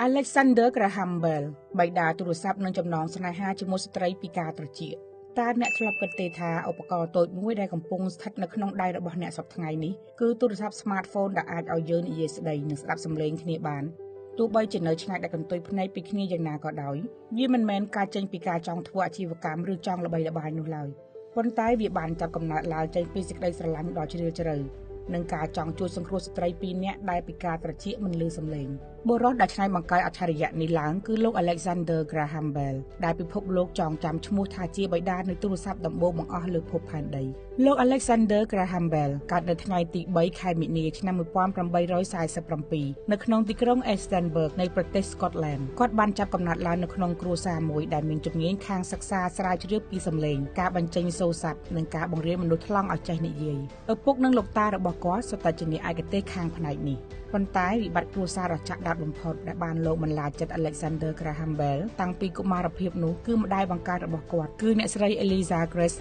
Alexander Graham Bell បិតាទូរស័ព្ទនឹងចំណងស្នេហាជាមួយស្ត្រីពីការត្រចៀកតើអ្នកធ្លាប់គិតទេថាឧបករណ៍តូចមួយដែលកំពុងស្ថិតនៅក្នុងដៃរបស់អ្នកសប្តាហ៍ថ្ងៃនេះគឺទូរស័ព្ទ smartphone ដែលអាចឲ្យយើងនិយាយស្ដីនិងស្ដាប់សំឡេងគ្នាបានទោះបីជានៅឆ្ងាយដាច់កន្ទុយភ្នែកពីគ្នាយ៉ាងណាក៏ដោយវាមិនមែនការចេញពីការចង់ធ្វើអាជីវកម្មឬចង់ល្បីល្បាញនោះឡើយប៉ុន្តែវាបានចាប់កំណើតឡើងចេញពីសេចក្តីស្រឡាញ់ដ៏ជ្រាលជ្រៅនិងការចង់ជួយសង្គ្រោះស្ត្រីពីរនាក់ដែលពីការត្រចៀកមិនឮសំឡេងបុរសដែលច្នៃបង្កើតអច្ឆរិយៈនេះឡើងគឺលោក Alexander Graham Bell ដែលពិភពលោកចងចាំឈ្មោះថាជាបិតានៃទូរស័ព្ទដំបូងបង្អស់លើភពផែនដីលោក Alexander Graham Bell កើតនៅថ្ងៃទី3ខែមិនិនាឆ្នាំ1847នៅក្នុងទីក្រុង Edinburgh នៃប្រទេស Scotland គាត់បានចាប់កំណើតឡើងនៅក្នុងគ្រួសារមួយដែលមានជំនាញខាងសិក្សាស្រាវជ្រាវពីសំឡេងការបញ្ចេញសូរស័ព្ទនិងការបង្រៀនមនុស្សថ្លង់ឲ្យចេះនិយាយឪពុកនិងលោកតារបស់គាត់សុទ្ធតែជាអ្នកឯកទេសខាងផ្នែកនេះប៉ុន្តែវិបត្តិគ្រួសារដ៏ចាក់ដោតបំផុតដែលបានលោកបន្លាចចិត្ត Alexander Graham Bell តាំងពីកុមារភាពនោះគឺម្ដាយបង្កើតរបស់គាត់គឺអ្នកស្រី Eliza Grace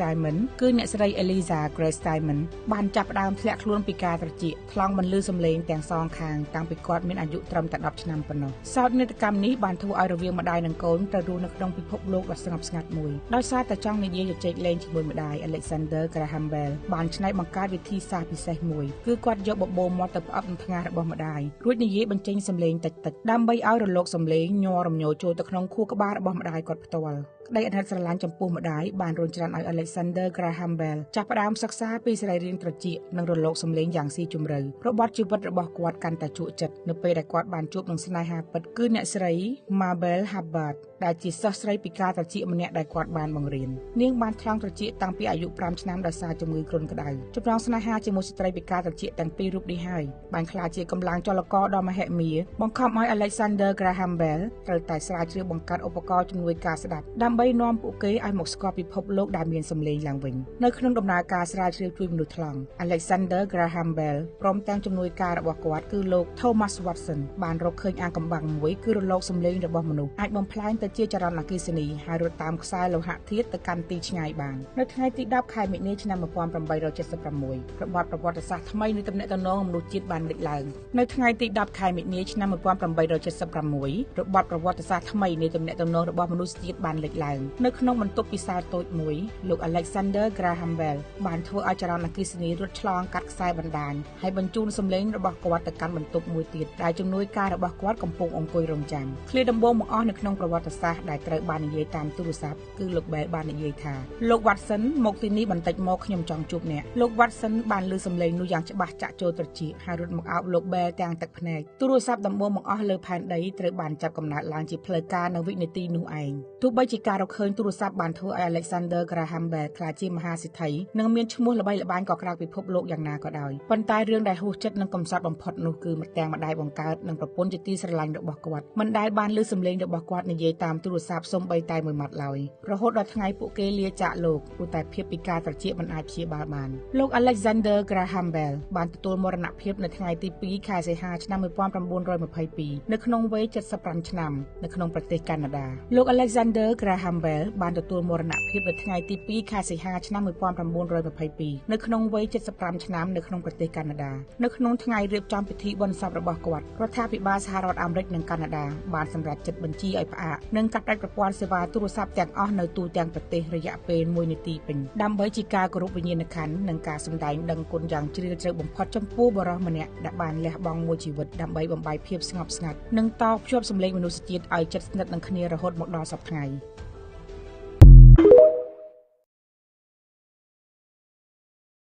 Diamond បានចាប់ផ្ដើមធ្លាក់ខ្លួនពីការត្រចៀកថ្លង់មិនឮសំឡេងទាំងសងខាងតាំងពីគាត់មានអាយុត្រឹមតែ10ឆ្នាំប៉ុណ្ណោះសោកនាដកម្មនេះបានធ្វើឲ្យរវាងម្ដាយនិងកូនត្រូវរស់នៅក្នុងពិភពលោកដ៏ស្ងប់ស្ងាត់មួយដោយសារតែចង់និយាយជជែកលេងជាមួយម្ដាយ Alexander Graham Bell បានច្នៃបង្កើតវិធីសាស្ត្រពិសេសមួយគឺគាត់យកបបោមាត់ទៅផ្អឹបនឹងថ្ងាសរបស់ម្ដាយរួចនិយាយបញ្ចេញសំឡេងតិចៗដើម្បីឲ្យរលកសំឡេងញ័ររំញោចូលទៅក្នុងខួរក្បាលរបស់ម្ដាយគាត់ផ្ទាល់ក្តីអាណិតស្រឡាញ់ចំពោះម្ដាយបានរុញច្រានឲ្យ Alexander Graham Bell ចាប់ផ្ដើមសិក្សាពីសរីរាង្គត្រចៀកនិងរលកសំឡេងយ៉ាងស៊ីជម្រៅប្រវត្តិជីវិតរបស់គាត់កាន់តែជក់ចិត្តនៅពេលដែលគាត់បានជួបនឹងស្នេហាពិតគឺអ្នកស្រី Mabel Hubbard ដែលជាសិស្សស្រីពីការត្រចៀកម្នាក់ដែលគាត់បានបង្រៀននាងបានថ្លង់ត្រចៀកតាំងពីអាយុ5ឆ្នាំដោយសារជំងឺគ្រុនក្តៅចំណងស្នេហាជាមួយស្ត្រីពីការត្រចៀកទាំងពីររូបនេះហើយបានក្លាយជាកម្លាំងចលករដ៏មហិមាបង្ខំឲ្យ Alexander Graham Bell ត្រូវតែស្រាវជ្រាវបង្កើតឧបករណ៍ជំនួយការស្ដាប់ដើម្បីនាំពួកគេឲ្យមកស្គាល់ពិភពលោកដែលមានសំឡេងឡើងវិញនៅក្នុងដំណើរការស្រាវជ្រាវជួយមនុស្សថ្លង់ Alexander Graham Bell ព្រមទាំងជំនួយការរបស់គាត់គឺលោក Thomas Watson បានរកឃើញអាងកំបាំងមួយគឺរលកសំឡេងរបស់មនុស្សអាចបំផ្លាញទៅជាចរន្តអគ្គិសនីហើយរត់តាមខ្សែលោហៈធាតុទៅកាន់ទីឆ្ងាយបាននៅថ្ងៃទី10ខែមិនិនាឆ្នាំ1876របបប្រវត្តិសាស្ត្រថ្មីនៃទំនាក់ទំនងមនុស្សជាតិបានលេចឡើងនៅថ្ងៃទី10ខែមិនិនាឆ្នាំ1876របបប្រវត្តិសាស្ត្រថ្មីនៃទំនាក់ទំនងរបស់មនុស្សជាតិបានលេចឡើងនៅក្នុងបន្ទប់ពិសោធន៍តូចមួយលោក Alexander Graham Bell បានធ្វើឲ្យចរន្តអគ្គិសនីរត់ឆ្លងកាត់ខ្សែបណ្ដាញហើយបញ្ជូនសំឡេងរបស់គាត់ទៅកាន់បន្ទប់មួយទៀតដែលជំនួយការរបស់គាត់កំពុងអង្គុយរង់ចាំឃ្លាដំបូងបង្អស់នៅក្នុងប្រវត្តិសាស្ត្រដែលត្រូវបាននិយាយតាមទូរស័ព្ទគឺលោក Bell បាននិយាយថាលោក Watson មកទីនេះបន្តិចមកខ្ញុំចង់ជួបអ្នកលោក Watson បានឮសំឡេងនោះយ៉ាងច្បាស់ចាក់ចូលត្រចៀកហើយរត់មកអោបលោក Bell ទាំងទឹកភ្នែកទូរស័ព្ទដំបូងបង្អស់លើផែនដីត្រូវបានចាប់កំណើតឡើងជាផ្លូវការនៅវិនាទីនោះឯងទោះបីជាការរកឃើញទូរស័ព្ទបានធ្វើឲ្យ Alexander Graham Bell ក្លាយជាមហាសេដ្ឋីនិងមានឈ្មោះល្បីល្បាញក៏ក្រៅពិភពលោកយ៉ាងណាក៏ដោយប៉ុន្តែរឿងដែលហួសចិត្តនិងកំសត់បំផុតនោះគឺទាំងម្ដាយបង្កើតនិងប្រពន្ធជាទីស្រឡាញ់របស់គាត់មិនដែលបានឮសំឡេងរបស់គាត់និយាយតាមទូរស័ព្ទសូម្បីតែមួយម៉ាត់ឡើយរហូតដល់ថ្ងៃពួកគេលាចាកលោកព្រោះតែភាពពីការត្រចៀកមិនអាចព្យាបាលបានលោក Alexander Graham Bell បានទទួលមរណភាពនៅថ្ងៃទី2ខែសីហាឆ្នាំ1922នៅក្នុងវ័យ75ឆ្នាំនៅក្នុងប្រទេសកាណាដាលោក Alexander Graham Bell បានទទួលមរណភាពនៅថ្ងៃទី2ខែសីហាឆ្នាំ1922នៅក្នុងវ័យ75ឆ្នាំនៅក្នុងប្រទេសកាណាដានៅក្នុងថ្ងៃរៀបចំពិធីបុណ្យសពរបស់គាត់រដ្ឋាភិបាលសហរដ្ឋអាមេរិកនិងកាណាដាបានសម្រេចចិត្តបញ្ជាឲ្យផ្អាកនិងកាត់ផ្តាច់ប្រព័ន្ធសេវាទូរស័ព្ទទាំងអស់នៅទូទាំងប្រទេសរយៈពេល1នាទីពេញដើម្បីជាការគោរពវិញ្ញាណក្ខន្ធនិងការសម្ដែងដឹងគុណយ៉ាងជ្រាលជ្រៅបំផុតចំពោះបុរសម្នាក់ដែលបានលះបង់មួយជីវិតដើម្បីបំបីភាពស្ងប់ស្ងាត់និងតភ្ជាប់សម្លេងមនុស្សជាតិឲ្យជិតស្និទ្ធនឹងគ្នារហូតមកដល់សព្វថ្ងៃ